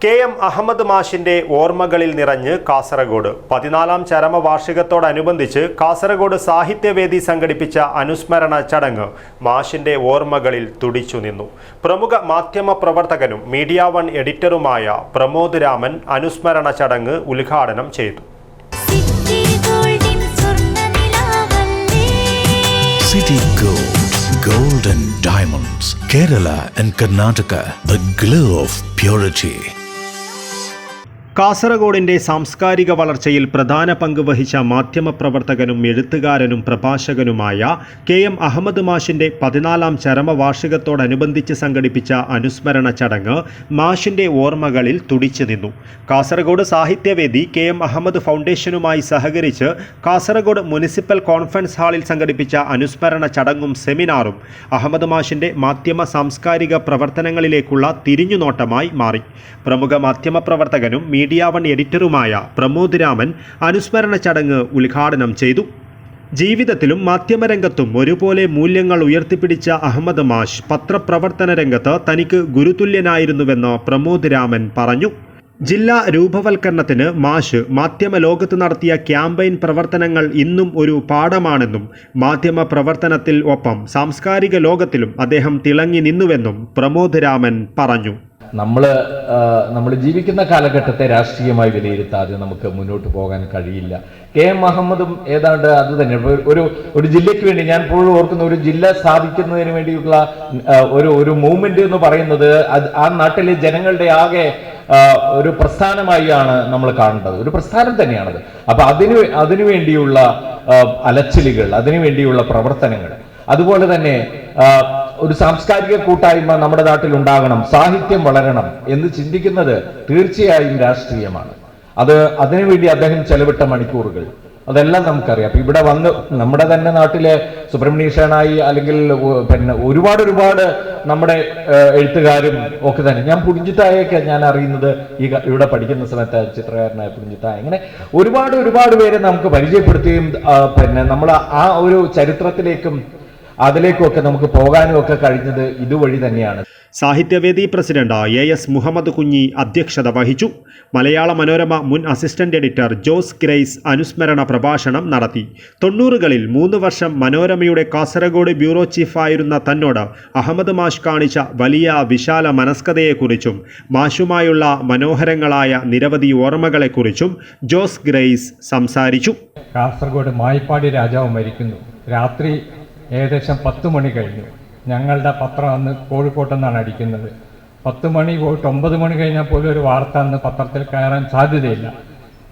K M. Ahmed മാഷിന്റെ ഓർമ്മകളിൽ നിറഞ്ഞ് കാസർഗോഡ്. 14ാം ചരമവാർഷികത്തോടനുബന്ധിച്ച് കാസർഗോഡ് സാഹിത്യവേദി സംഘടിപ്പിച്ച അനുസ്മരണ ചടങ്ങ് മാഷിന്റെ ഓർമ്മകളിൽ തുടിച്ചുനിന്നു. പ്രമുഖ മാധ്യമ പ്രവർത്തകനും മീഡിയ വൺ എഡിറ്ററുമായ പ്രമോദ് രാമൻ അനുസ്മരണ ചടങ്ങ് ഉദ്ഘാടനം ചെയ്തു. City Gold and Diamonds, Kerala and Karnataka, the glow of purity. കാസർഗോഡിന്റെ സാംസ്കാരിക വളർച്ചയിൽ പ്രധാന പങ്ക് വഹിച്ച മാധ്യമപ്രവർത്തകനും എഴുത്തുകാരനും പ്രഭാഷകനുമായ കെ.എം. അഹമ്മദ് മാഷിന്റെ 14ാം ചരമവാർഷികത്തോടനുബന്ധിച്ച് സംഘടിപ്പിച്ച അനുസ്മരണ ചടങ്ങ് മാഷിന്റെ ഓർമ്മകളിൽ തുടിച്ചു നിന്നു. കാസർഗോഡ് സാഹിത്യവേദി കെ.എം. അഹമ്മദ് ഫൗണ്ടേഷനുമായി സഹകരിച്ച് കാസർഗോഡ് മുനിസിപ്പൽ കോൺഫറൻസ് ഹാളിൽ സംഘടിപ്പിച്ച അനുസ്മരണ ചടങ്ങും സെമിനാറും അഹമ്മദ് മാഷിന്റെ മാധ്യമ സാംസ്കാരിക പ്രവർത്തനങ്ങളിലേക്കുള്ള തിരിഞ്ഞുനോട്ടമായി മാറി. പ്രമുഖ മാധ്യമപ്രവർത്തകനും മീഡിയ വൺ എഡിറ്ററുമായ പ്രമോദ് രാമൻ അനുസ്മരണ ചടങ്ങ് ഉദ്ഘാടനം ചെയ്തു. ജീവിതത്തിലും മാധ്യമരംഗത്തും ഒരുപോലെ മൂല്യങ്ങൾ ഉയർത്തിപ്പിടിച്ച അഹമ്മദ് മാഷ് പത്രപ്രവർത്തന രംഗത്ത് തനിക്ക് ഗുരുതുല്യനായിരുന്നുവെന്ന് പ്രമോദ് രാമൻ പറഞ്ഞു. ജില്ലാ രൂപവൽക്കരണത്തിന് മാഷ് മാധ്യമ ലോകത്ത് നടത്തിയ ക്യാമ്പയിൻ പ്രവർത്തനങ്ങൾ ഇന്നും ഒരു പാഠമാണെന്നും മാധ്യമ പ്രവർത്തനത്തിൽ ഒപ്പം സാംസ്കാരിക ലോകത്തിലും അദ്ദേഹം തിളങ്ങി നിന്നുവെന്നും പ്രമോദ് രാമൻ പറഞ്ഞു. നമ്മൾ ജീവിക്കുന്ന കാലഘട്ടത്തെ രാഷ്ട്രീയമായി വിലയിരുത്താതെ നമുക്ക് മുന്നോട്ട് പോകാൻ കഴിയില്ല. കെ.എം. അഹമ്മദും ഏതാണ്ട് അത് തന്നെ. ഒരു ജില്ലയ്ക്ക് വേണ്ടി ഞാൻ ഇപ്പോഴും ഓർക്കുന്ന ഒരു ജില്ല സ്ഥാപിക്കുന്നതിന് വേണ്ടിയുള്ള ഒരു മൂവ്മെന്റ് എന്ന് പറയുന്നത് ആ നാട്ടിലെ ജനങ്ങളുടെ ആകെ ഒരു പ്രസ്ഥാനമായാണ് നമ്മൾ കാണേണ്ടത്. ഒരു പ്രസ്ഥാനം തന്നെയാണത്. അപ്പൊ അതിനു വേണ്ടിയുള്ള അലച്ചിലുകൾ, അതിനുവേണ്ടിയുള്ള പ്രവർത്തനങ്ങൾ, അതുപോലെ തന്നെ ഒരു സാംസ്കാരിക കൂട്ടായ്മ നമ്മുടെ നാട്ടിൽ ഉണ്ടാകണം, സാഹിത്യം വളരണം എന്ന് ചിന്തിക്കുന്നത് തീർച്ചയായും രാഷ്ട്രീയമാണ്. അതിനുവേണ്ടി അദ്ദേഹം ചെലവിട്ട മണിക്കൂറുകൾ അതെല്ലാം നമുക്കറിയാം. അപ്പൊ ഇവിടെ വന്ന് നമ്മുടെ തന്നെ നാട്ടിലെ സുബ്രഹ്മണ്യനായി അല്ലെങ്കിൽ പിന്നെ ഒരുപാട് നമ്മുടെ എഴുത്തുകാരും ഒക്കെ തന്നെ. ഞാൻ പുളിഞ്ചിത്തായൊക്കെ ഞാൻ അറിയുന്നത് ഇവിടെ പഠിക്കുന്ന സമയത്ത് ചിത്രകാരനായ പുളിഞ്ചിത്തായ, അങ്ങനെ ഒരുപാട് പേരെ നമുക്ക് പരിചയപ്പെടുത്തുകയും പിന്നെ നമ്മൾ ആ ഒരു ചരിത്രത്തിലേക്കും അതിലേക്കൊക്കെ നമുക്ക് പോകാനും ഒക്കെ കഴിഞ്ഞത് ഇതുവഴി തന്നെയാണ്. സാഹിത്യവേദി പ്രസിഡന്റ് എ.എസ്. മുഹമ്മദ് കുഞ്ഞി അധ്യക്ഷത വഹിച്ചു. മലയാള മനോരമ മുൻ അസിസ്റ്റന്റ് എഡിറ്റർ ജോസ് ഗ്രേസ് അനുസ്മരണ പ്രഭാഷണം നടത്തി. 90കളിൽ 3 വർഷം മനോരമയുടെ കാസർഗോഡ് ബ്യൂറോ ചീഫായിരുന്ന തന്നോട് അഹമ്മദ് മാഷ് കാണിച്ച വലിയ വിശാല മനസ്കതയെക്കുറിച്ചും മാഷുമായുള്ള മനോഹരങ്ങളായ നിരവധി ഓർമ്മകളെക്കുറിച്ചും ജോസ് ഗ്രേസ് സംസാരിച്ചു. കാസർഗോഡ് മായിപ്പാടി രാജാവ് മരിക്കുന്നു. രാത്രി ഏകദേശം 10 മണി കഴിഞ്ഞു. ഞങ്ങളുടെ പത്രം അന്ന് കോഴിക്കോട്ട് നിന്നാണ് അടിക്കുന്നത്. 10 മണി പോയിട്ട് 9 മണി കഴിഞ്ഞാൽ പോലും ഒരു വാർത്ത അന്ന് പത്രത്തിൽ കയറാൻ സാധ്യതയില്ല.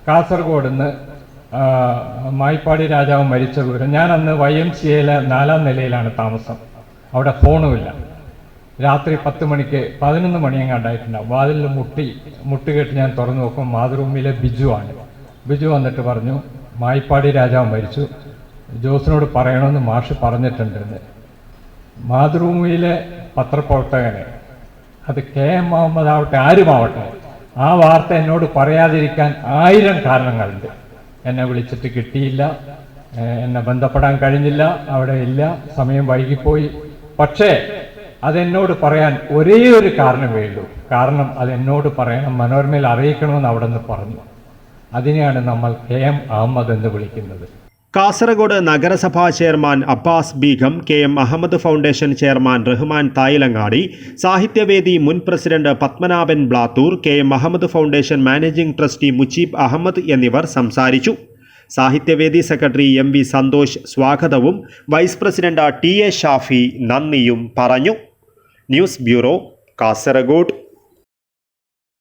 കാസർഗോഡ് നിന്ന് മായിപ്പാടി രാജാവ് മരിച്ച വിവരം. ഞാൻ അന്ന് YMCA 4ാം നിലയിലാണ് താമസം. അവിടെ ഫോണുമില്ല. രാത്രി 10 മണിക്ക് 11 മണിയെങ്ങാണ്ടായിട്ടുണ്ടാവും. വാതിലിൽ മുട്ടി കേട്ട് ഞാൻ തുറന്നു നോക്കും. മാതൃഭൂമിയിലെ ബിജു ആണ്. ബിജു വന്നിട്ട് പറഞ്ഞു, മായിപ്പാടി രാജാവ് മരിച്ചു, ജോസിനോട് പറയണമെന്ന് മാഷ് പറഞ്ഞിട്ടുണ്ടെന്ന്. മാതൃഭൂമിയിലെ പത്രപ്രവർത്തകനെ, അത് കെ.എം. അഹമ്മദ് ആവട്ടെ ആരുമാവട്ടെ, ആ വാർത്ത എന്നോട് പറയാതിരിക്കാൻ 1000 കാരണങ്ങളുണ്ട്. എന്നെ വിളിച്ചിട്ട് കിട്ടിയില്ല, എന്നെ ബന്ധപ്പെടാൻ കഴിഞ്ഞില്ല, അവിടെ ഇല്ല, സമയം വൈകിപ്പോയി. പക്ഷേ അതെന്നോട് പറയാൻ ഒരേ ഒരു കാരണമേ ഉള്ളൂ. കാരണം അതെന്നോട് പറയണം, മനോരമയിൽ അറിയിക്കണമെന്ന് അവിടെ നിന്ന് പറഞ്ഞു. അതിനെയാണ് നമ്മൾ കെ.എം. അഹമ്മദ് എന്ന് വിളിക്കുന്നത്. കാസർഗോഡ് നഗരസഭാ chairman Abbas Beegum, K M. Ahmed foundation chairman Rahman Thayalangadi, സാഹിത്യവേദി മുൻ president Padmanabhan Blathur, K M. Ahmed foundation managing trustee Mujeeb Ahmed എന്നിവർ സംസാരിച്ചു. സാഹിത്യവേദി സെക്രട്ടറി M.V. സന്തോഷ് സ്വാഗതവും വൈസ് പ്രസിഡന്റ് T.A. ഷാഫി നന്ദിയും പറഞ്ഞു. News bureau, Kasaragod.